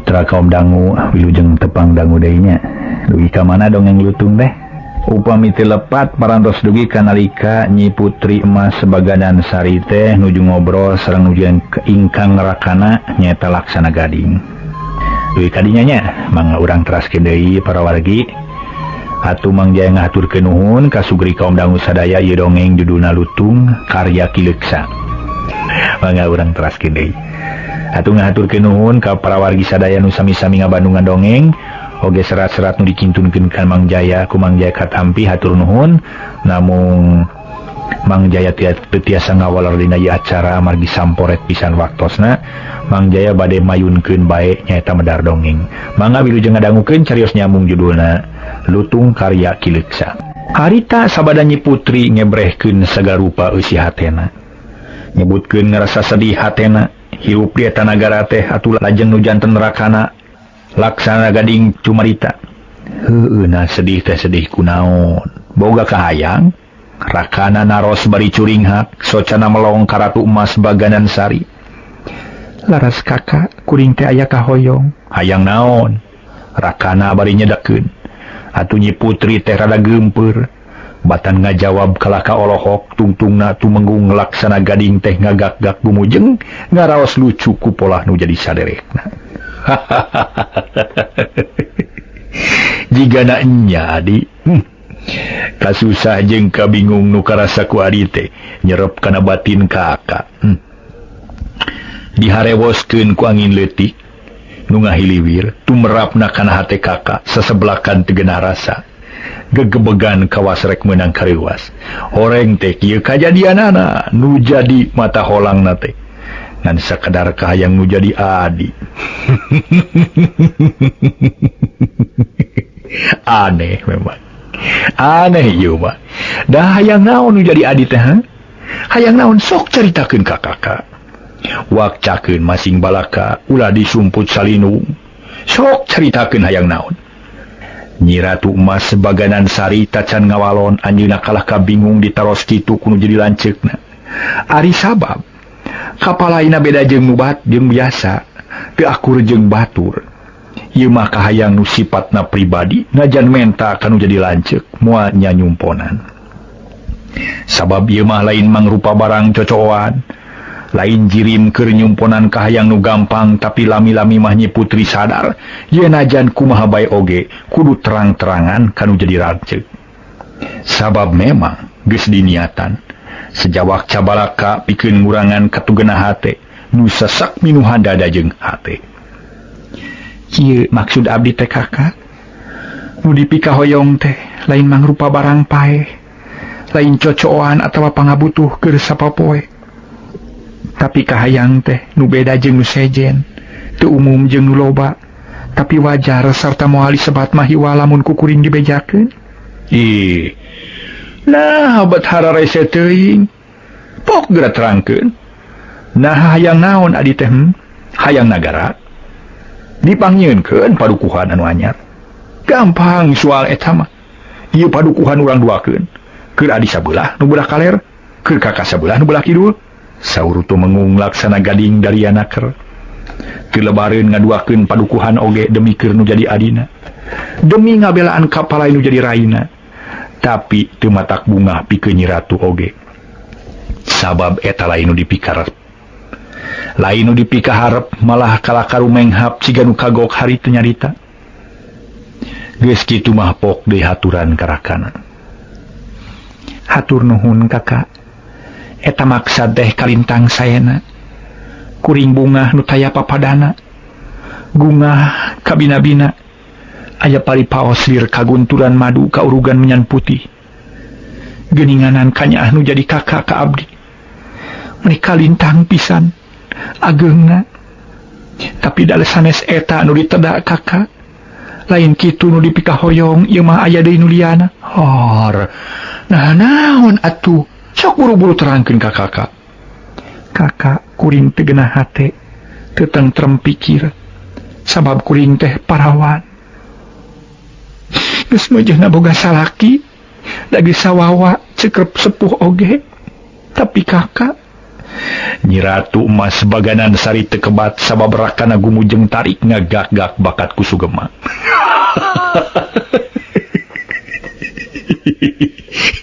mitra kaum dangu wilujeng tepang dangu daynya dugi ka mana dongeng lutung teh upami teu lepat parantos dugi ka nalika Nyi Putri emas sebagadan sari teh nuju ngobrol sareng nuju ingkang rakana nyaeta Laksana Gading dugi kadinya nya mangga urang teraskeun deui para wargi atuh Mang Jaya ngaturkeun nuhun ka sugri kaum dangu sadaya ieu dongeng judulna Lutung karya Ki Leuksa mangga urang teraskeun deui atuh ngaturkeun nuhun ka para wargi sadaya nu sami-sami ngabandungan dongeng oge serat-serat nu dikintunkeun ka Mang Jaya ku Mang Jaya katampi hatur nuhun namung Mang Jaya tiasa ngawalor dina ieu acara amargi samporet pisan waktosna Mang Jaya bade mayunkeun bae nyaeta medar dongeng mangga wilujeng ngadangukeun carios nyambung judulna Lutung karya Ki Leuksa. Harita sabada Nyi Putri ngebrehkeun sagarupa eusi hatena nyebutkeun ngarasa sedih hatena hirup di eta nagara teh atuh lajeng nu janten nerakana Laksana Gading cumarita heueuna sedih teh sedih kunaon boga kahayang rakana naros bari curing hak socana melong ka Ratu Emas Baganan Sari laras kakak kuring teh aya kahoyong hayang naon rakana bari nyedekeun atuh Nyi Putri teh rada geumpeur batan ngajawab kalaka olohok tungtungna tumenggung Laksana Gading teh ngagak-gak gumujeng ngaraos lucu ku polah nu jadi saderekna jigana enya adi kasusah jeung kabingung nu karasa ku adi teh nyerep kana batin kakak diharewoskeun ku angin leutik nu ngahiliwir tumerapna kana hate kakak sesebelakan teu geunah rasa gegebegan kawas rek meunang kareuwas horeng teh kieu kajadianana nu jadi mata holangna teh ngan sakedar kahayang nu jadi adi aneh memang aneh ieu mah da hayang naon nu jadi adi teh hayang naon sok caritakeun ka kakak wakcakeun masing balaka ulah disumput salinu sok caritakeun hayang naon Nyi Ratu Emas Baganan Sari tacan ngawalon anjeunna kalah kabingung ditaros kitu kudu jadi lanceukna ari sabab kapalaina beda jeung nu jeung biasa teu akur jeung batur ieu mah kahayang nu sifatna pribadi najan menta kanu jadi lanceuk moal nyanyumponan sabab ieu mah lain mangrupa barang cocoan lain jirim keur nyumponan kahayang nu gampang tapi lami-lami mah Nyi Putri sadar ieu najan kumaha bae oge kudu terang-terangan kanu jadi lanceuk sabab memang geus diniatan sejawak cabalaka pikeun ngurangan katugeunah hate nu sesak minuhan dada jeung hate ieu maksud abdi teh kakak nu dipika hoyong teh lain mangrupa barang paeh lain cocoan atawa pangabutuh keur sapopoe tapi kahayang teh nu beda jeung nu sejen teu umum jeung nu loba tapi wajar sarta moal disebat mah hiwa lamun ku kuring dibejakeun ih nah obat hararese teuing pok geura terangkeun nah hayang naon adi teh hayang nagara dipanggieunkeun padukuhan anu anyar gampang soal eta mah ieu padukuhan urang duakeun keur adi sabelah nu belah kaler keur kakak sabelah nu belah kidul saur tumengung Laksana Gading dari anaker tilebareun ngaduakeun padukuhan oge demi keur nu jadi adina demi ngabelaan kapalai nu jadi raina tapi teu matak bungah pikeun Nyi Ratu oge sabab eta lain nu dipikaharep lain nu dipikaharep malah kalah karumenghap ciga nu kagok hari teu nyarita geus kitu mah pok deui haturan karakana hatur nuhun kakak eta maksad teh kalintang sayana kuring bungah nu taya papadana gungah kabina-bina aya paripaos lir kagunturan madu ka urugan menyan putih geuninganan kanyaah nu jadi kakak ka abdi mereka lintang pisan ageungna tapi dale sanes eta nu ditedak kakak lain kitu nu dipika hoyong ieu mah aya deui nu liana hor nah naon atuh sok buru-buru terangkeun ka kakak kakak kuring teu geunah hate teu tentrem pikir sabab kuring teh parawan geus meujeuhna boga salaki lagi sawawa cekrep sepuh oge tapi kakak Nyi Ratu Emas Baganan Sari tekebat sabab rakana gumujeng tarik ngagak-gak bakat ku Sugema.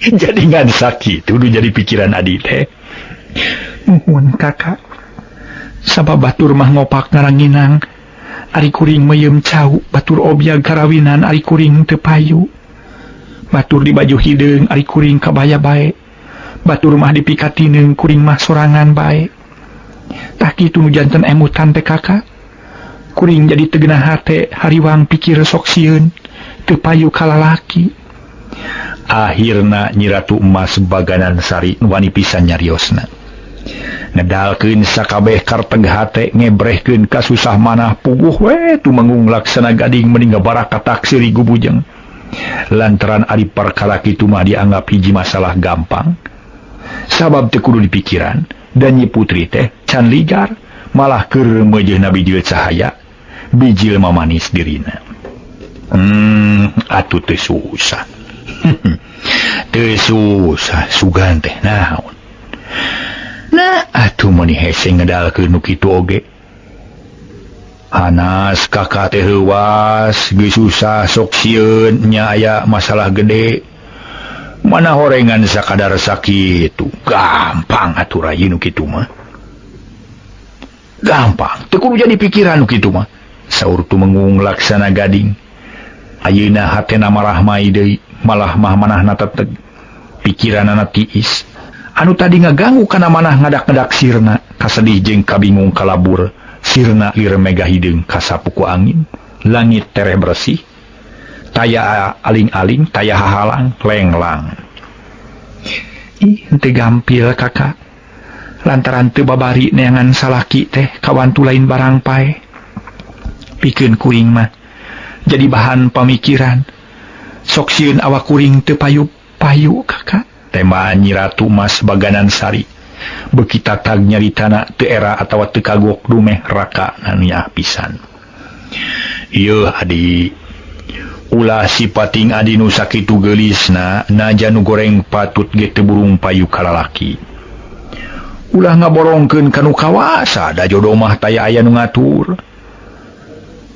Jadi ngan sakit udah jadi pikiran adi teh. Nuhun kakak. Sabab batur mah ngopak ngaranginang. Ari kuring meyem cau, batur obyag karawinan ari kuring teu payu. Batur di baju hideung ari kuring kabaya bae. Batur mah dipikatineung kuring mah sorangan bae. Tah kitu nu janten emutan teh kakak. Kuring jadi teu geunah hate hariwang pikir sok sieun teu payu ka lalaki. Akhirna Nyi Ratu Emas Baganan Sari wani pisan nyariosna. Ngedalkeun sakabeh karteg hate ngebrehkeun kasusah manah puguh we tumengung laksana gading mending baraka taksiri gubujeng. Lantaran ari perkara kitu mah dianggap hiji masalah gampang. Sabab teu kudu dipikiran dan Nyi Putri teh can ligar malah keur meujeuh nabi dieu cahaya bijil mamanis dirina. Atuh teu susah. Teu susah sugan teh naon. Nah, atuh meuni hese ngedalkeun nu kitu oge. Hanas kakak teh heuwas, geus susah sok sieun nya aya masalah gede. Mana horengan sakadar sakitu, gampang atuh rayi nu kitu mah. Gampang, teu kudu jadi pikiran nu kitu mah. Saur tumengung laksana gading. Ayeuna hatena marah mai deui, malah mah manahna teteg. Pikiranna tiis. Anu tadi ngaganggu kana manah ngadak-ngadak sirna kasedih jeung kabingung kalabur sirna lir mega hideung kasapuku angin langit tereh bersih taya aling-aling taya hahalang lenglang. Ih henteu gampil kakak lantaran teu babari neangan salaki teh kawantu lain barang pae. Pikeun kuring mah jadi bahan pamikiran sok sieun awak kuring teu payu-payu kakak. Tema Nyi Ratu Emas Baganan Sari beuki tatag nyaritana teu era atawa teu kagok dumeh raka nanya pisan. Ieu adi ulah si pating adi nu sakitu geulisna najan nu goreng patut ge teu burung payu ka lalaki. Ulah ngaborongkeun ka nu kawasa da jodoh mah taya aya nu ngatur.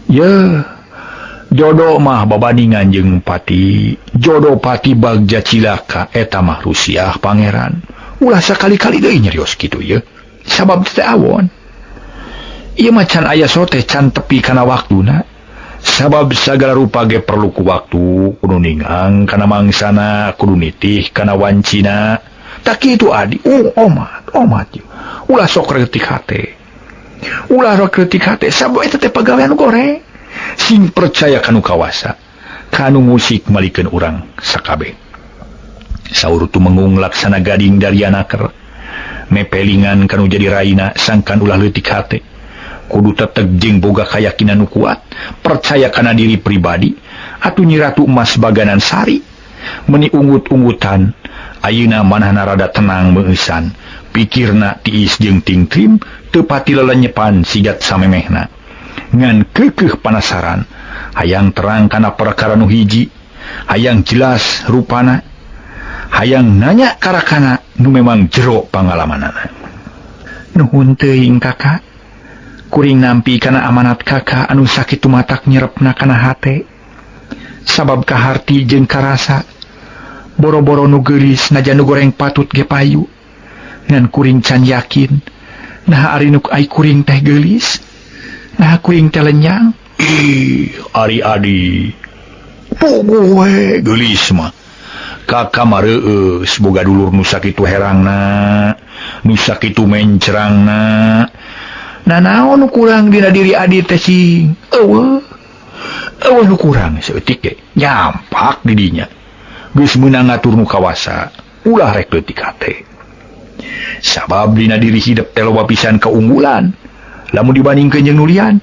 Ye jodoh mah babandingan jeung pati. Jodoh pati bagja cilaka eta mah Rusiah pangeran. Ulah sakali-kali deui nyarios kitu ye. Sabab teh awon. Ieu mah can aya sote can tepi kana waktuna. Sabab sagala rupa ge perlu ku waktu, kudu ningang kana mangsana, kudu nitih kana wancina. Tak kitu adi. Omat ye. Ulah sok reutik hate. Ulah sok reutik hate sabab eta teh pagawean goreng. Sing percaya kanu kawasa kanu musik malikeun urang sakabeh. Saur tumengung laksana gading dari anaker mepelingan kanu jadi raina sangkan ulah leutik hate kudu teteg jeung boga kayakinan nu kuat percaya kana diri pribadi. Atuh Nyi Ratu Emas Baganan Sari meuni ungut-ungutan ayeuna manahna rada tenang meusan pikirna tiis jeung tingtrim teu pati lelenyepan sigat samemehna. Ngan keukeuh panasaran hayang terang kana perkara nu hiji hayang jelas rupana hayang nanya karakana nu memang jero pangalamanana. Nuhun teuing kakak kuring nampi kana amanat kakak anu sakitu matak nyerepna kana hate sabab kaharti jeung karasa boro-boro nu geulis najan nu goreng patut ge payu ngan kuring can yakin nah ari nu ai kuring teh geulis. Nah kuring teh lenyang. Ari adi puguh we geulis mah kakak mah reueus boga dulur nu sakitu herangna nu sakitu mencerangna. Nah naon nu kurang dina diri adi teh sing eueuh nu kurang saeutik ge nyampak di dinya geus meunang ngatur nu kawasa ulah rek leutik hate. Sabab dina diri hidup teh loba pisan keunggulan lamun dibandingkeun jeung nulian.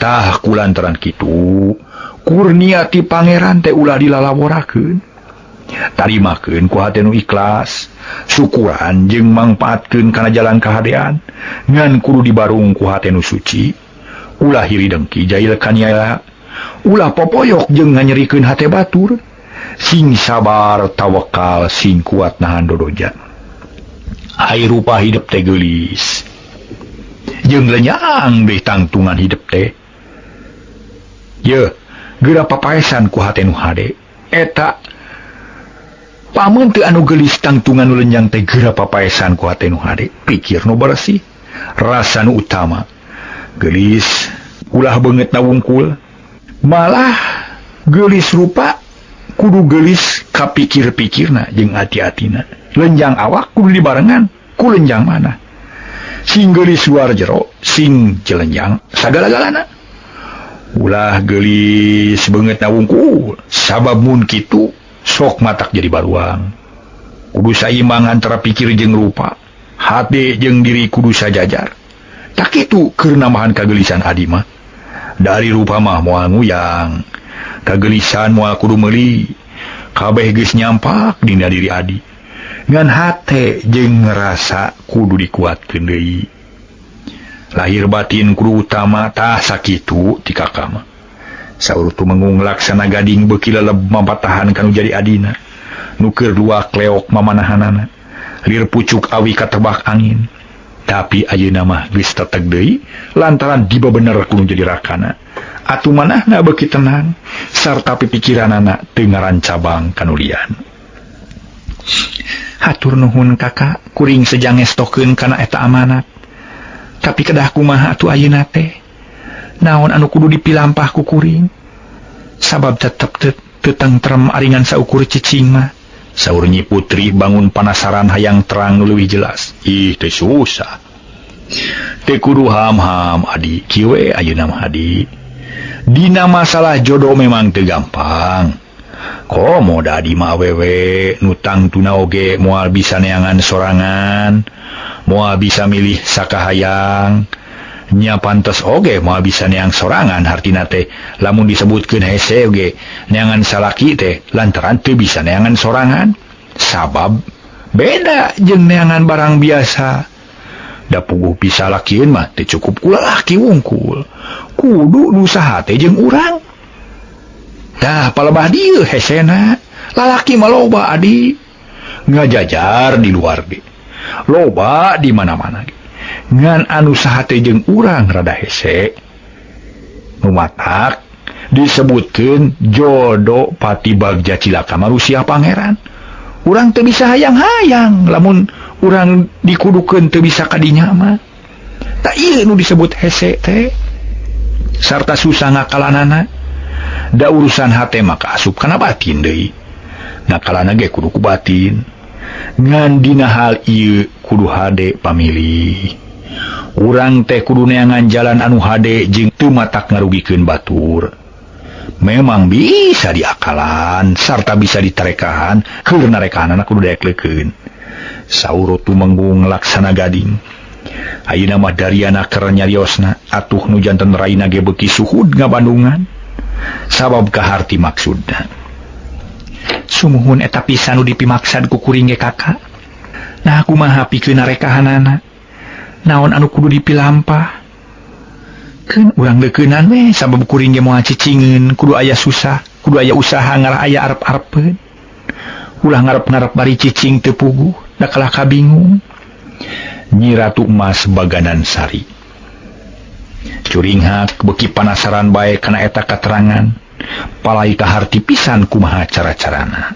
Tah kulantaran kitu kurnia ti pangeran teh ulah dilalaborakeun. Tarimakeun ku hate nu ikhlas, syukuran jeung mangpaatkeun kana jalan kahadean, ngan kudu dibarung ku hate nu suci. Ulah hiri dengki jail kaniaya, ulah popoyok jeung nganyerikeun hate batur. Sing sabar tawakal sing kuat nahan dodoja. Ai rupa hidup teh geulis. Jeung lenyang deui tangtungan hidup teh. Ye, geura papaesan ku hate nu hade. Eta pamun teu anu geulis tangtungan nu lenyang teh geura papaesan ku hate nu hade. Pikir nu bersih, rasa nu utama. Geulis ulah beungeut na wungkul. Malah geulis rupa kudu geulis kapikir-pikirna jeung ati-atina. Lenjang awak kudu dibarengan ku lenjang mana. Sing geulis luar jero, sing jelenjang sagala-galana. Ulah geulis beungeut na wungkul, sabab mun kitu sok matak jadi baruang. Kudu saimbang antara pikir jeung rupa, hate jeung diri kudu sajajar. Tak kitu keur nambahan kagelisan adi mah. Dari rupa mah moal nguyang, kagelisan moal kudu meuli. Kabeh geus nyampak dina diri adi. Ngan hate jeung ngerasa kudu dikuatkeun deui. Lahir batin kudu utama tah sakitu ti kakak mah. Saur tumengung laksana gading beuki leleb mapatahan kanu jadi adina. Nu keur luak leok mamanahanana. Lir pucuk awi katebak angin. Tapi ayeuna mah geus teteg deui lantaran dibebener kudu jadi rakana. Atuh manahna beuki tenang sarta pikiranana teu ngarancabang kanu lian. Hatur nuhun kakak, kuring sejang ngestokeun kana eta amanat. Tapi kedah kumaha atuh ayeuna teh? Naon anu kudu dipilampah ku kuring? Sabab tetep teu tentrem aringan saukur cicing mah. Saur Nyi Putri bangun panasaran hayang terang nu leuwih jelas. Ih teh susah. Teu kudu ham-ham adi, kieu we ayeuna mah adi. Dina masalah jodoh memang teu gampang. Komo da di mah awewe nutang tuna oge moal bisa neangan sorangan, moal bisa milih sakahayang, nya pantes oge moal bisa neang sorangan hartina teh lamun disebutkeun hese oge neangan salaki teh lantaran teu bisa neangan sorangan, sabab beda jeung neangan barang biasa. Da puguh bisa lakieun mah teu cukup ku lalaki wungkul, kudu nu saha teh jeung urang. Dah palebah dieu hesena lalaki mah loba adi ngajajar di luar ge loba di mana-mana ge ngan anu saha teh jeung urang rada hese nu matak disebutkeun jodoh pati bagja cilaka manusia pangeran. Urang teu bisa hayang-hayang lamun urang dikudukeun teu bisa kadinya mah. Tak ieu nu disebut hese teh sarta susah ngakalanana. Da urusan hate maka asup kana batin deui. Ngakalana ge kudu ku batin. Ngan dina hal ieu kudu hade pamilih. Urang teh kudu neangan jalan anu hade jeung teu matak ngarugikeun batur. Memang bisa diakalan sarta bisa ditarekahan, keur narekanana kudu daekleukeun. Saur tumenggung laksana gading. Ayeuna mah dariana keur nyariosna, atuh nu janten raina ge beuki suhud ngabandungan. Sabab kaharti maksudna. Sumuhun eta pisan nu dipimaksad ku kuring ge kakak. Nah kumaha pikeun narekahanana? Naon anu kudu dipilampah? Keun urang deukeunan we sabab kuring ge moal cicingeun, kudu aya susah, kudu aya usaha ngarah aya arep-arepeun. Ulah ngarep-ngarep bari cicing teu puguh, da kalah kabingung. Nyi Ratu Emas Baganan Sari. Curinghak beuki panasaran bae kana eta katerangan, palai kaharti pisan kumaha cara-carana.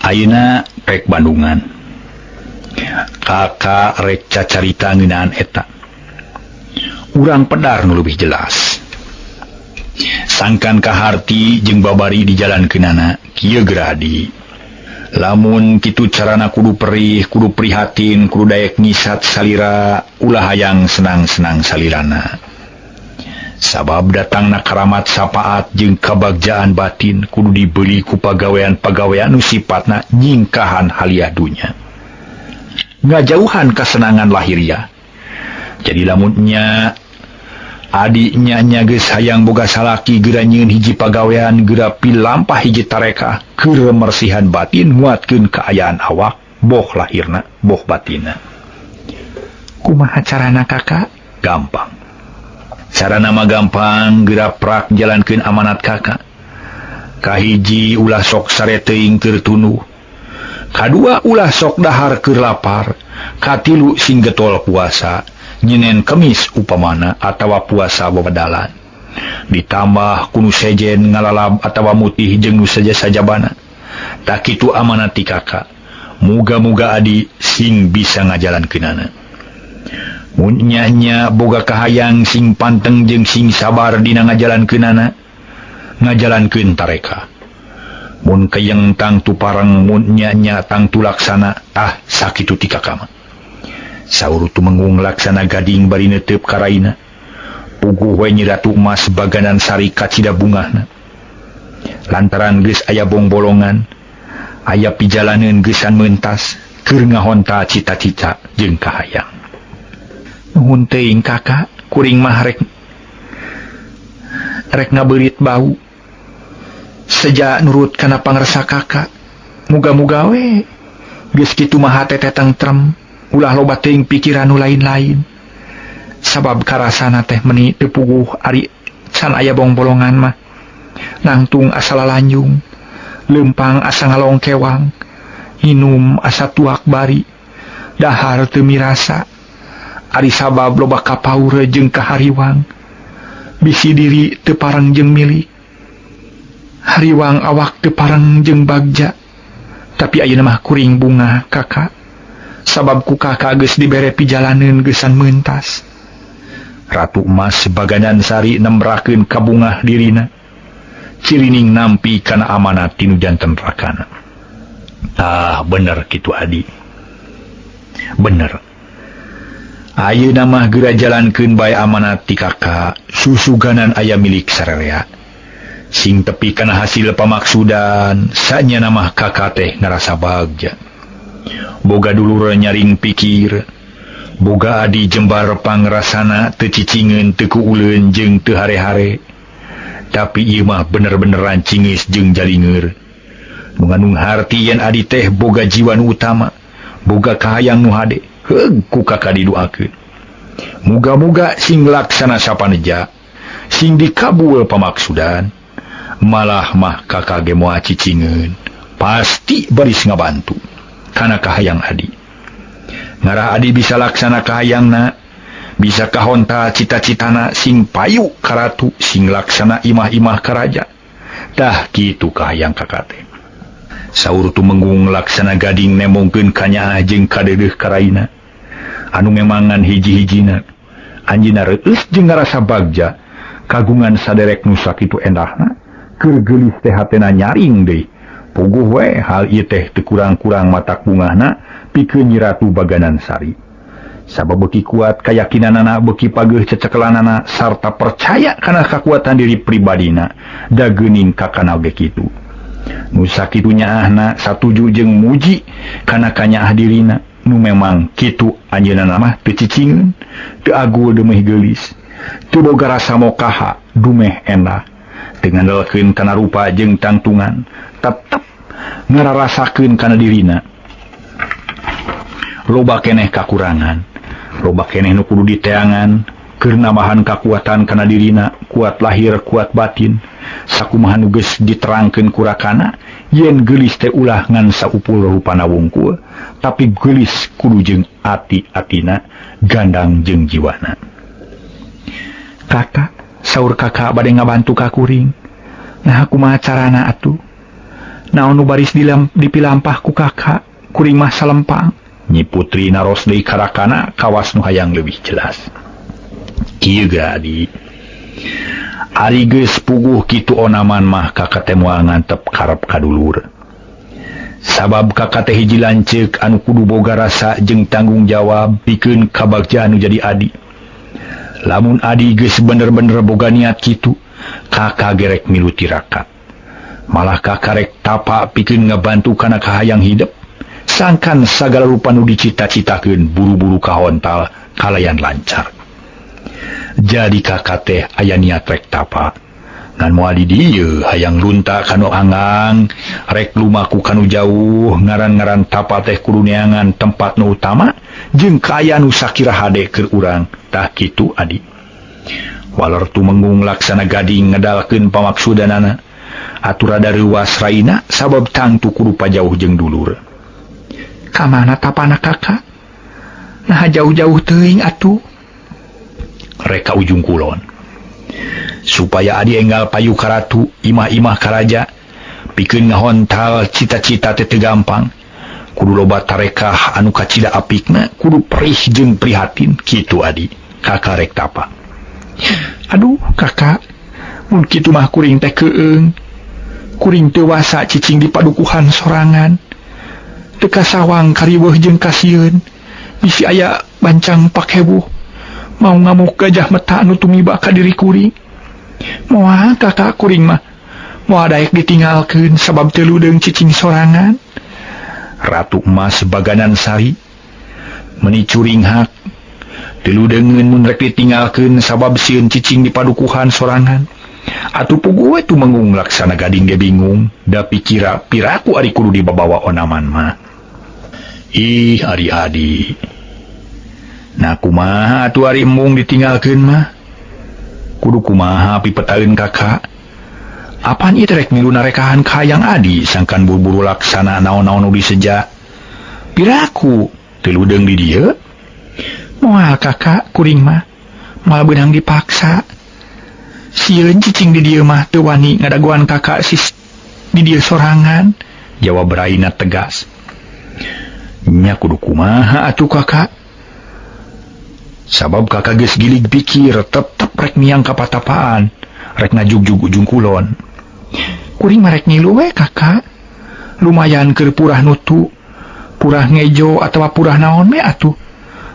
Ayeuna rek Bandungan. Kakak rek cacarita ngeunaan eta. Urang pedar nu leuwih jelas. Sangkan kaharti jeung babari di jalan keunana kieu geradi. Lamun kitu carana kudu perih, kudu prihatin, kudu daek ngisat salira, ulah hayang senang-senang salirana. Sabab datangna karamat sapaat jeung kabagjaan batin kudu dibeli ku pagawean-pagawean nu sifatna nyingkahan haliah dunya. Ngajauhan kesenangan lahiriah. Jadi lamunnya adiknya geus hayang boga salaki geura nyieun hiji pagawean geura pilampah hiji tareka keur mersihan batin nguatkeun kaayaan awak boh lahirna boh batinna. Kumaha carana kakak? Gampang. Carana mah gampang, geura prak jalankeun amanat kakak. Kahiji ulah sok sare teuing keur tunuh. Kadua ulah sok dahar keur lapar. Katilu sing getol puasa. Nyenen Kemis upamana atawa puasa babadalan. Ditambah kuno sejen ngalalab atawa mutih jeung nu saja-sajabana. Tak kitu amanat ti kakak. Muga-muga adi sing bisa ngajalankeunana. Mun nya boga kahayang sing panteng jeung sing sabar dina ngajalankeunana, ngajalankeun tareka. Mun kayeng tang tu parang mun nya tang tu laksana, sakitu ti kakak mah. Saur tumengung laksana gading bari neuteup karaina. Puguh we Nyi Ratu Emas baganan sari kacida bungahna. Lantaran geus aya bong-bolongan, aya pijalaneun geusan meuntas keur ngahonta cita-cita jeung kahayang. Nuhun teuing kakak, kuring mah rek ngabeurit bau. Seja nurut kana pangresa kakak. Muga-muga we geus kitu mah hate tentrem. Ulah loba teuing pikiran nu lain-lain. Sabab karasana teh meuni teu puguh ari can aya bong-bolongan mah. Nangtung asa lalanjung, leumpang asa ngalongkewang, hinum asa tuak bari, dahar teu mirasa. Ari sabab loba kapaure jeung kahariwang. Bisi diri teu pareng jeung milik. Hariwang awak teu pareng jeung bagja. Tapi ayeuna mah kuring bunga kakak. Sabab ku kakak geus dibere pijalaneun geusan meuntas. Ratu Emas baganan sari nembrakeun ka bungah dirina. Cirining nampi kana amanat tinu janten rakana. Bener kitu adi. Bener. Ayeuna mah geura jalankeun bae amanat ti kakak, susuganan aya milik sarerea. Sing tepi kana hasil pamaksudan, sanyana mah kakak teh ngarasa bagja. Boga dulur nyaring pikir, boga adi jembar pangrasana teu cicingeun teu kuuleun jeung teu hare-hare. Tapi ieu mah bener-beneran cingis jeung jalingeur. Mengandung harti yen adi teh boga jiwa nu utama, boga kahayang nu hade. Ku kakak didoakeun. Muga-muga sing laksana sapaneja, sing dikabul pamaksudan, malah mah kakak ge moal cicingeun, pasti baris ngabantu kana kahayang adi. Ngarah adi bisa laksana kahayangna, bisa kahonta cita-citana sing payu karatu, sing laksana imah-imah karaja. Dah kitu kahayang kakak teh. Saur tumenggung laksana gading nemongkeun kanyaah jeung kadeudeuh karaina. Anu memangan hiji-hijina. Anjeunna reueus jeung ngarasa bagja kagungan saderek nu sakitu endahna, keur geulis teh hatena nyaring deui. Puguh we hal ieu teh teu kurang-kurang matak bungahna pikeun Nyi Ratu Baganan Sari. Sabab beuki kuat kayakinanana, beuki pageuh cecekelanana sarta percaya kana kakuatan diri pribadina, da geuning kakana oge kitu. Nu sakitu nyaahna satuju jeung muji kana kanyaah dirina. Nu memang kitu anjeunna mah teu cicingeun, teu agul demeh geulis, teu boga rasa mokaha, dumeh endah. Dengan ngandalkeun kana rupa jeung tangtungan, tetep ngararasakeun kana dirina. Loba keneh kakurangan, loba keneh nu kudu diteangan, keur nambahan kakuatan kana dirina, kuat lahir, kuat batin. Sakumaha nu geus diterangkeun kurakana, yen geulis teh ulah ngan saupul rupana wungkul, tapi geulis kudu jeung ati-atina, gandang jeung jiwana. Kakak, saur kakak bade ngabantu ka kuring. Nah kumaha carana atuh? Naon nu baris dipilampah ku kakak, kuring mah salempang. Nyi Putri naros deui karakana kawas nu hayang leuwih jelas. Kieu gadi. Ari geus puguh kitu onaman mah kakak teh moal ngantep karep kadulur. Sabab kakak teh hiji lanceuk anu kudu boga rasa jeung tanggung jawab pikeun kabagja anu jadi adi. Lamun adi geus bener-bener boga niat kitu, kakak gerek milu tirakat. Malah kakak rek tapa pikeun ngabantu kana kahayang hidup. Sangkan sagala rupa nu dicita-citakeun buru-buru kahontal kalayan lancar. Jadi kakak teh aya niat rek tapa ngan moal di dieu hayang lunta kanu angang rek lumaku kanu jauh ngaran-ngaran tapa teh kudu neangan tempat nu utama jeung kaya nu sakira hade keur urang tah kitu adi. Waler tumengung laksana gading ngedalkeun pamaksudanana atur rada reuwas raina sabab tangtu kudu pajauh jeung dulur. Kamana tapana kakak? Nah jauh-jauh teuing atuh. Reka ujung kulon. Supaya adi enggal payu karatu imah-imah karaja pikeun ngahontal cita-cita teh teu gampang. Kudu loba tarekah anu kacida apikna, kudu perih jeung prihatin kitu adi. Kakak rek tapa. Aduh kakak, mun kitu mah kuring teh keueung. Kuring teu wasa cicing di padukuhan sorangan. Teu kasawang kariweuh jeung kasieun. Bisi aya bancang pakewuh. Mau ngamuk gajah mata anu tumiba ka diri kuring. Moal kakak kuring mah moal daek ditinggalkeun sabab teu ludeung cicing sorangan. Ratu emas baganan sari meuni curing hak teu ludeungeun mun rek ditinggalkeun sabab sieun cicing di padukuhan sorangan. Atuh puguh we tumengung laksana gading ge bingung da pikira piraku ari kudu dibabawa onaman mah. Ih ari-adi. Nah kumaha atuh ari embung ditinggalkeun mah? Kudu kumaha pipetaeun kakak? Apaan ieu rek milu narekahan ka hayang adi sangkan buru-buru laksana naon-naon nu diseja. Piraku teu ludeung di dieu? Moal kakak kuring mah moal beunang dipaksa. Sieun cicing di dieu mah teu wani ngadaguan kakak sis di dieu sorangan. Jawab raina tegas. Nya kudu kumaha atuh kakak? Sabab kakak geus gilig pikir tetep rek miang kapatapaan rek ngajugjug ujung kulon. Kuring marek ngilu we kakak. Lumayan keur purah nutu, purah ngejo atawa purah naon me atuh.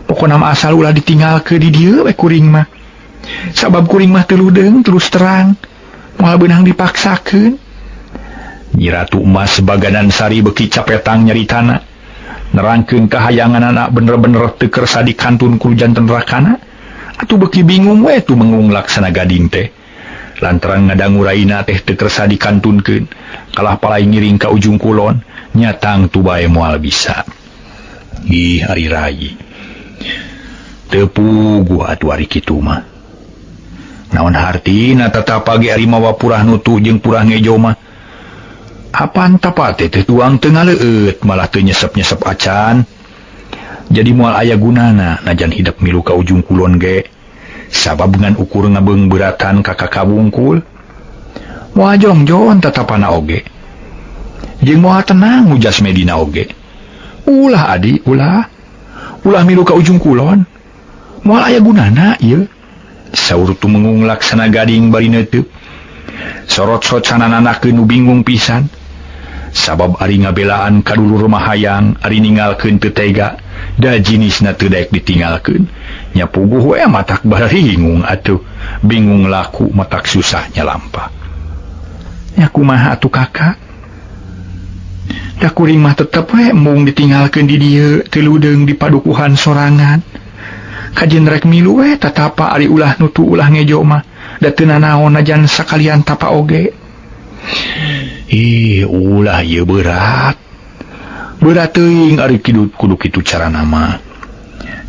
Pokona mah asal ulah ditinggal ke di dieu we kuring mah. Sabab kuring mah teu ludeung terus terang moal beunang dipaksakeun. Nyi Ratu Emas baganan sari beuki capetang nyaritana. Nerangkeun kahayangan anak bener-bener teu kersa dikantun ku janten rakana. Atuh beuki bingung we tumengung laksana gading teh. Lantaran ngadangu raina teh teu kersa dikantunkeun, kalah palai ngiring ka ujung kulon, nyatang tu bae moal bisa. Ih ari rayi. Teu puguh atuh ari kitu mah. Naon hartina tatapa ge ari mawa purah nutu jeung purah ngejo mah. Apaan tapa teh tuang teu ngaleueut malah teu nyesep-nyesep acan. Jadi moal aya gunana najan hidup milu ka ujung kulon ge. Sabab ngan ukur ngabeung beuratan kakak kabungkul. Moal jongjon tatapana oge. Jeung moal tenang ujas medina oge. Ulah adi, ulah. Ulah milu ka ujung kulon. Moal aya gunana ieu. Saur tumengung laksana gading bari neuteuk. Sorot-sorot sanananakeun nu bingung pisan. Sabab ari ngabelaan kadulur mah hayang ari ninggalkeun teu tega da jinisna teu daek ditinggalkeun nya puguh we matak baringung atuh bingung laku matak susahnya lampah. Nya kumaha atuh kakak? Da kuring mah tetep we mung ditinggalkeun di dieu teu ludeung di padukuhan sorangan. Kajen rek milu we tatapa ari ulah nutu ulah ngejo mah da teu nanaon najan sakalian tapa oge. Ulah ieu berat. Berat teuing ari kudu kitu carana mah.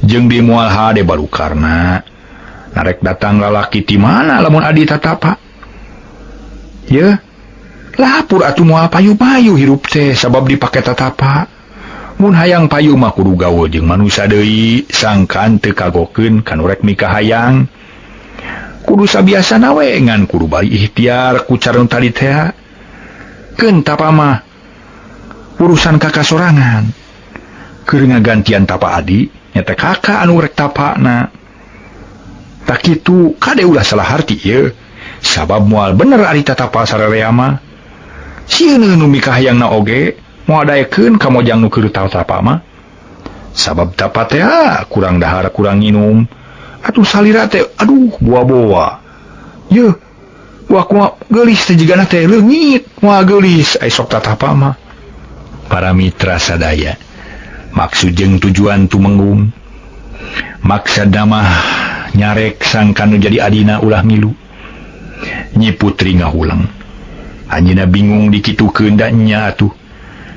Jeung di moal hade balukarna. Narek datang lalaki ti mana lamun adi tatapa? Ye, lapur atuh moal payu-payu hirup teh sabab dipake tatapa. Mun hayang payu mah kudu gawe jeung manusia deui, sangkan teu kagokeun kanu rek mikah hayang. Kudu sabiasana we ngan kudu bari ikhtiar ku cara tadi teh. Keun tapa mah urusan kakak sorangan. Keur ngagantian tapa adi nya teh kakak anu rek tapana. Tak kitu kade ulah salah harti ieu. Sabab moal bener ari tatapa sararea mah. Sieun nu mikah hayangna oge moal daekeun ka mojang nu keur tapa mah. Sabab tapa teh kurang dahar kurang nginum. Atuh salira teh aduh boa-boa. Yeuh, waku mah geulis teh jigana teh leungit, moal geulis ai sok tatapa mah. Para mitra sadaya, maksud jeung tujuan tumengung. Maksudna mah nyarek sangkan jadi adina ulah ngilu. Nyi putri ngahulang. Anjeunna bingung dikitukeun da nya atuh.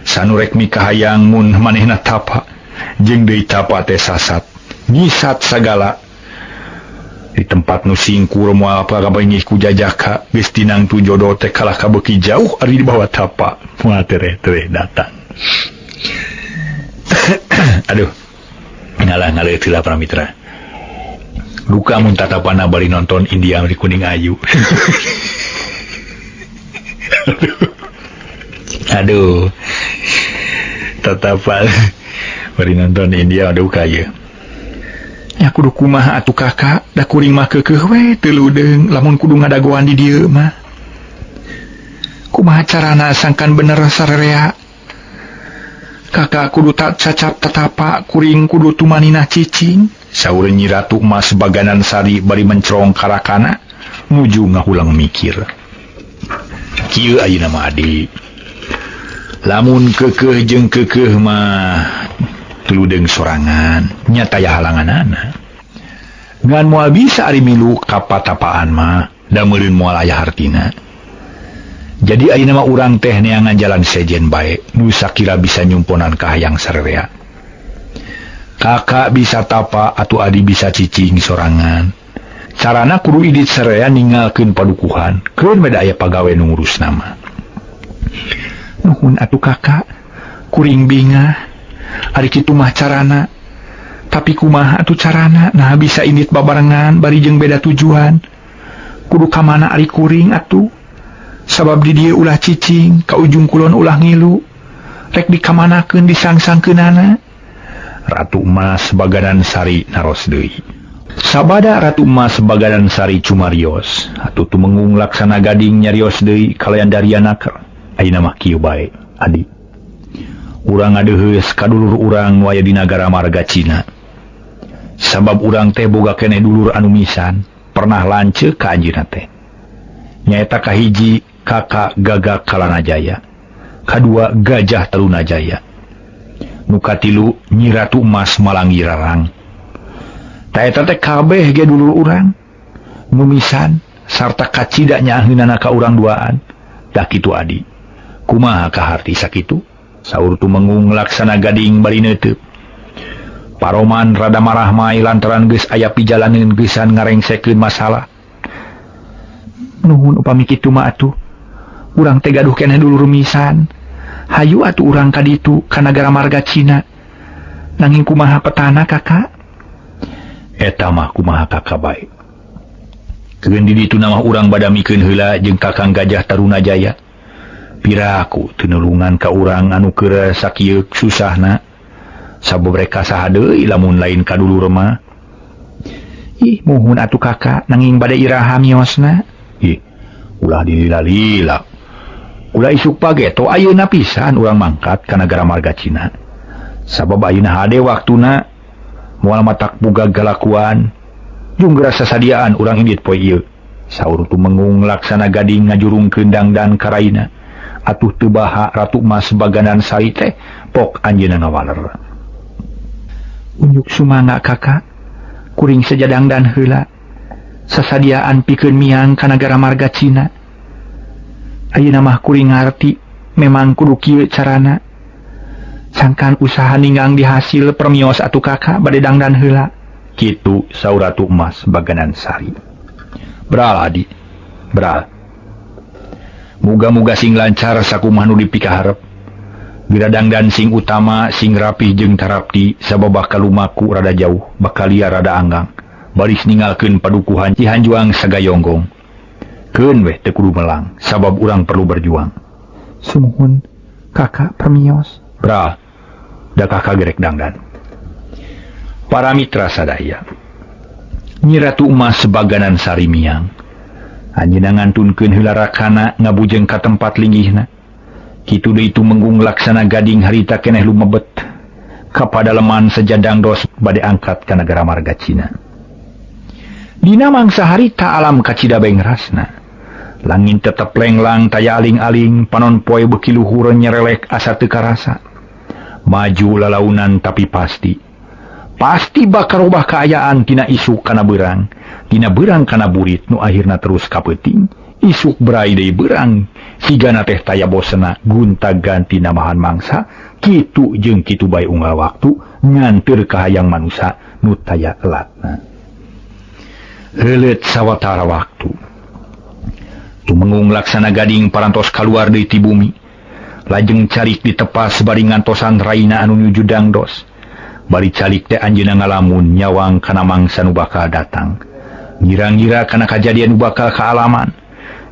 Sanurek mikahayang mun manehna tapa jeung deui tapa teh sasat. Ngisat sagala. Di tempat nu singkur moal pagabeungih ku jajaka geus tinang tu jodoh teh kalah kabeuki jauh ari di bawah tapa. Moal tereh datang. Aduh. Ngalah tila para mitra. Duka mun tatapana bali nonton India di Kuning Ayu. Aduh. Tatapan bari nonton India duka ye. Ya kudu kumaha atuh kakak, da kuring mah keukeuh we teu ludeung lamun kudu ngadagoan di dieu mah. Kumaha carana sangkan bener sarerea? Kakak kudu tak cacap tatapa, kuring kudu tumanina cicing. Saur Nyi Ratu Emas Baganan Sari bari mencerong karakana, nuju ngahulang mikir. Kieu ayeuna mah adi. Lamun keukeuh jeung keukeuh mah tuludeung sorangan, nya taya halanganana. Ngan moal bisa ari milu ka patapaan mah, da meureun moal aya hartina. Jadi ayeuna mah urang teh neangan jalan sejen bae, nu sakira bisa nyumponan ka hayang sarerea. Kakak bisa tapa atuh adi bisa cicing sorangan. Carana kudu idit sarerea ninggalkeun padukuhan, keun beda aya pagawe nu ngurusna mah. Nuhun atuh kakak, kuring bingah. Ari kitu mah carana. Tapi kumaha atuh carana? Nah bisa indit babarengan bari jeung beda tujuan. Kudu ka mana ari kuring atuh? Sabab di dieu ulah cicing, ka ujung kulon ulah ngilu. Rek dikamanakeun disangsangkeunana. Ratu Emas Baganan Sari naros deui. Sabada Ratu Emas Baganan Sari cumarios, atuh tumengung laksana gading nyarios deui kalayan darianaker. Ayeuna mah kieu bae, adi. Urang ngadeuheus ka dulur urang nu aya di nagara marga Cina. Sabab urang teh boga keneh dulur anu misan, pernah lanceuk ka anjeunna teh. Nyaeta kahiji Kakak Gagak Kalanajaya, kadua Gajah Tarunajaya, nu katilu Nyi Ratu Emas Malanggirarang. Taeta teh kabeh ge dulur urang nu misan sarta kacida nyaheunana ka urang duaan. Da kitu adi. Kumaha kaharti sakitu? Saur tumengung laksana gading bari neuteub. Paroman rada marah mai lantaran geus aya pijalaneun geusan ngarengsekeun masalah. Nuhun upami kitu mah atuh. Urang teh gaduh keneh dulur misan. Hayu atuh urang ka ditu ka nagara marga Cina. Nanging kumaha petana kakak? Eta mah kumaha kakak bae. Keun di ditu nama urang badamikeun heula jeung Kakang Gajah Tarunajaya. Piraku tinulungan ka urang anu keur sakieu susahna. Sabobreka saha deui lamun lain ka dulur mah. Ih, muhun atuh kakak nanging bade iraha miosna. Ih, ulah dilila-lila. Ulah isuk pageto ayeuna pisan urang mangkat ka nagara marga Cina. Sabab ayeuna hade waktuna moal matak boga galakuan jeung rasa sadiaan urang indit poe ieu. Saur tumengung laksana gading ngajurungkeun dangdan karaina. Atuh teu baha Ratu Emas Baganan Sari teh pok anjeunna ngawaler. Unjuk sumangga kakak, kuring sajadangdan heula. Sasadiaan pikeun miang ka nagara marga Cina. Ayeuna mah kuring ngarti memang kudu kieu carana. Sangkan usaha ninggang dihasil permios atuh kakak bade dangdan heula. Kitu saur Ratu Emas Baganan Sari. Bral adi, bral. Muga-muga sing lancar sakumaha nu dipikaharep. Biradang dan sing utama sing rapih jeung tarapti sababah kalumaku rada jauh, bakalia rada anggang. Baris ninggalkeun padukuhan Cihanjuang sagayonggong. Keun weh teu kudu melang, sabab urang perlu berjuang. Sumuhun, kakak permios. Bral, da kakak gerek dangdan. Para mitra sadaya. Nyi Ratu Emas Baganan Sari miang. Anjeunna ngantunkeun heula rakana ngabujeng ka tempat linggihna. Kitu deui tumenggung laksana gading harita keneh lumebet ka padaleman sajadang dos bade angkat ka nagara marga Cina. Dina mangsa harita alam kacida bengrasna. Langit tetep lenglang taya aling-aling panon poe beuki luhur nyerelek asa teu karasa. Maju lalaunan tapi pasti. pasti bakal robah keayaan tina isuk kana berang, tina berang kana burit nu akhirna terus kapeting, isuk berai deui berang, sigana teh taya bosena gunta-ganti namahan mangsa, kitu jeung kitu bae unggal waktu nganteur ka hayang manusa nu taya elatna. Heuleut sawatara waktu. Tumengung laksana gading parantos kaluar deui ti bumi. Lajeng carik ditepas bari ngantosan raina anu nuju dangdos. Bari calik teh anjeunna ngalamun nyawang kana mangsa nu bakal datang. Ngira-ngira kana kajadian nu bakal kaalaman.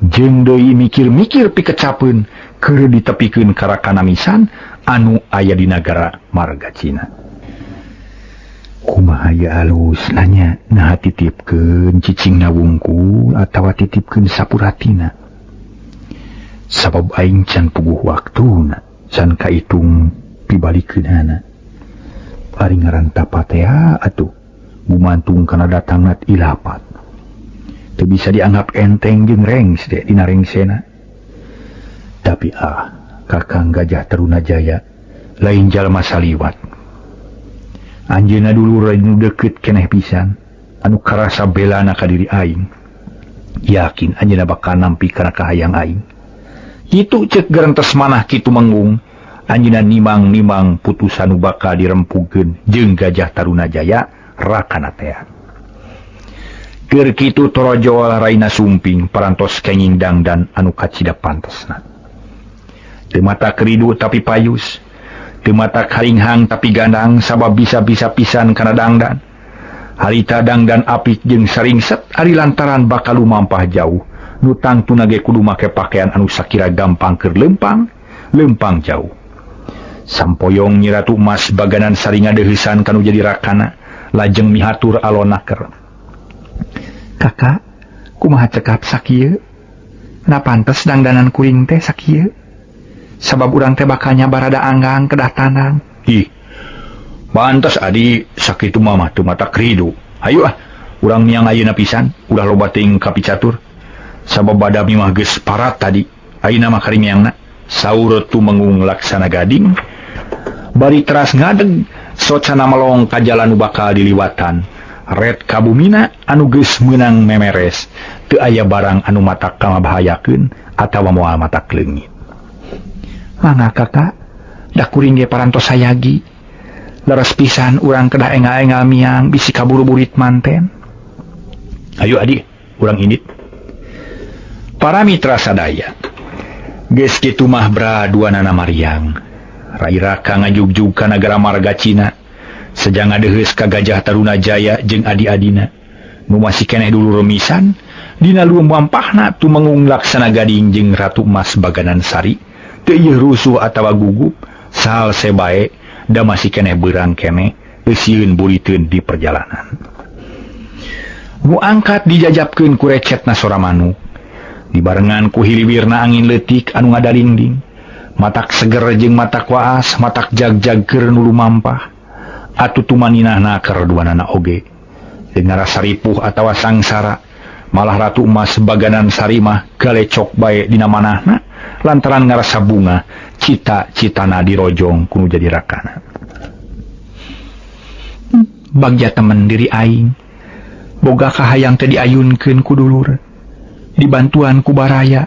Jeung deui mikir-mikir pikecapeun keur ditepikeun ka rakana misan anu aya di nagara Margacina. Kumaha ieu alus nanya nah titipkeun cicing wungkul atawa titipkeun sapuratina. Sabab aing can puguh waktuna can kaitung pibalikeunana. Ari ngaran tapatea atuh gumantung kana datangna ilapat. Teu bisa dianggap enteng jeung rengs deh dina rengsena. Tapi Kakang Gajah Tarunajaya lain jalma saliwat. Anjeunna dulu nu deukeut keneh pisan anu karasa belana ka diri aing. Yakin anjeunna bakal nampi kana kahayang aing. Itu ceuk gerentes manah kitu manggung, anjeunna nimang-nimang putusan nu bakal dirempukeun jeung Gajah Tarunajaya rakana teh. Keur kitu torojo raina sumping parantos kenging dangdan anu kacida pantosna. Teu mata keridu tapi payus. Teu mata karinghang tapi gandang sabab bisa-bisa pisan kana dangdan. Harita dangdan apik jeung saringset ari lantaran bakal lumampah jauh. Nu tangtuna ge kudu make pakaian anu sakira gampang keur lempang jauh. Sampoyong Nyi Ratu Emas baganan saringa deuheusan kanu jadi rakana, lajeng mihatur alona keur. Kakak, kumaha cekap sakieu? Na pantes dangdanan kuring teh sakieu? Sabab urang teh bakanya barada anggang kedatangan. Ih, pantes adi sakitu mah teu mata kridu. Hayu urang miang ayeuna pisan, ulah loba teuing kapicatur. Sabab badami mah geus parat tadi. Ayeuna mah karimiangna. Saur tumengung laksana gading. Bari teras ngadeg, socana melong ka jalan nu bakal diliwatan. Red kabumina anu geus meunang memeres. Teu aya barang anu matak kamabahayakeun atawa moal matak leungit. Mangga kakak, da kuring ge parantos sayagi. Leres pisan urang kedah engal-engal miang bisi kaburu burit manten. Ayo adik, urang indit. Para mitra sadaya. Geus kitu mah braduanana Mariang. Rai Raka ngajugjug ka nagara Margacina. Sejang ngadeheus ka Gajah Tarunajaya jeung adi-adina. Nu masih keneh dulu remisan, dina lumampahna tumengung laksana gading jeung Ratu Emas baganan sari. Teu ieu rusuh atawa gugup, sahal sebae da masih keneh beurang keneh eusieun buliteun di perjalanan. Nu angkat dijajabkeun ku recetna sora manuk, dibarengan ku hiliwirna angin leutik anu ngadalingding, matak seger jeung matak waas, matak jag-jag keur nu lumampah, atuh tumaninahna kareduanana oge. Dengan rasa ripuh atawa sangsara, malah Ratu Emas baganan sari mah galecok bae dina manahna, lantaran ngarasa bunga cita-citana dirojong kudu jadi rakana. Bagja temen diri aing boga kahayang teh diayunkeun ku dulur, dibantuan ku baraya,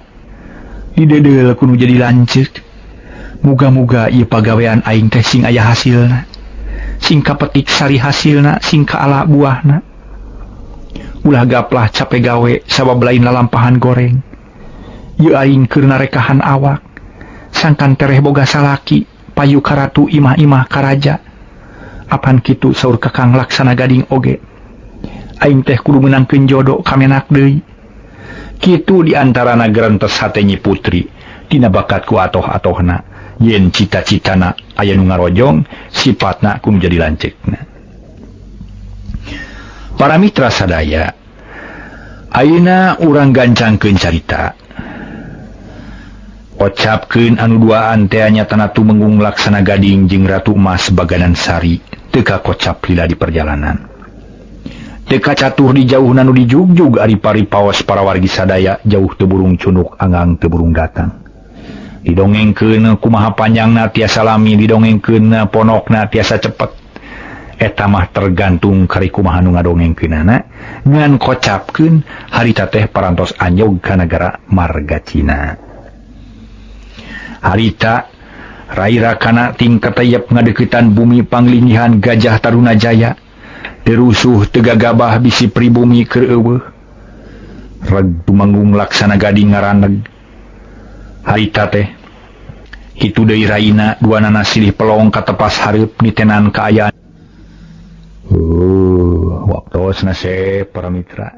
didedel kudu jadi lanceuk. Muga-muga ieu pagawean aing teh sing aya hasilna, sing kapetik sari hasilna, sing kaala buahna. Ulah gaplah capek gawe sabab lain lalampahan goreng. Ieu aing keur narekahan awak, sangkan tereh boga salaki, payu karatu imah-imah karaja. Apan kitu saur Kakang Laksana Gading oge. Aing teh kudu meunangkeun jodoh kamenak deui. Kitu di antarana gerentos hate Nyi Putri, dina bakat ku atoh-atohna, yen cita-citana aya nu ngarojong, sifatna kudu jadi lanceukna. Para mitra sadaya, ayeuna urang gancangkeun carita. Ocapkeun anu duaan teh nyatana tumengung Laksana Gading jeung Ratu Emas baganan sari teu kakocap lila di perjalanan. Teu kacatur di jauhna nu dijugjug ari paripaos para wargi sadaya jauh teu burung cunuk anggang teu burung datang. Didongengkeun kumaha panjangna tiasa lami, didongengkeun ponokna tiasa cepet. eta mah tergantung karikumaha nu ngadongengkeunana ngan kocapkeun harita teh parantos anyog ka nagara marga Cina. Harita rai rakana tingkat tayap ngadeuketan bumi panglinggihan Gajah Taruna Jaya terusuh tegagabah bisi pribumi keur eueuh reg tumanggung laksana gading ngaraneg. Harita teh kitu deui raina duanana silih pelong katepas hareup nitenan kaayaan. Waktu nase para mitra.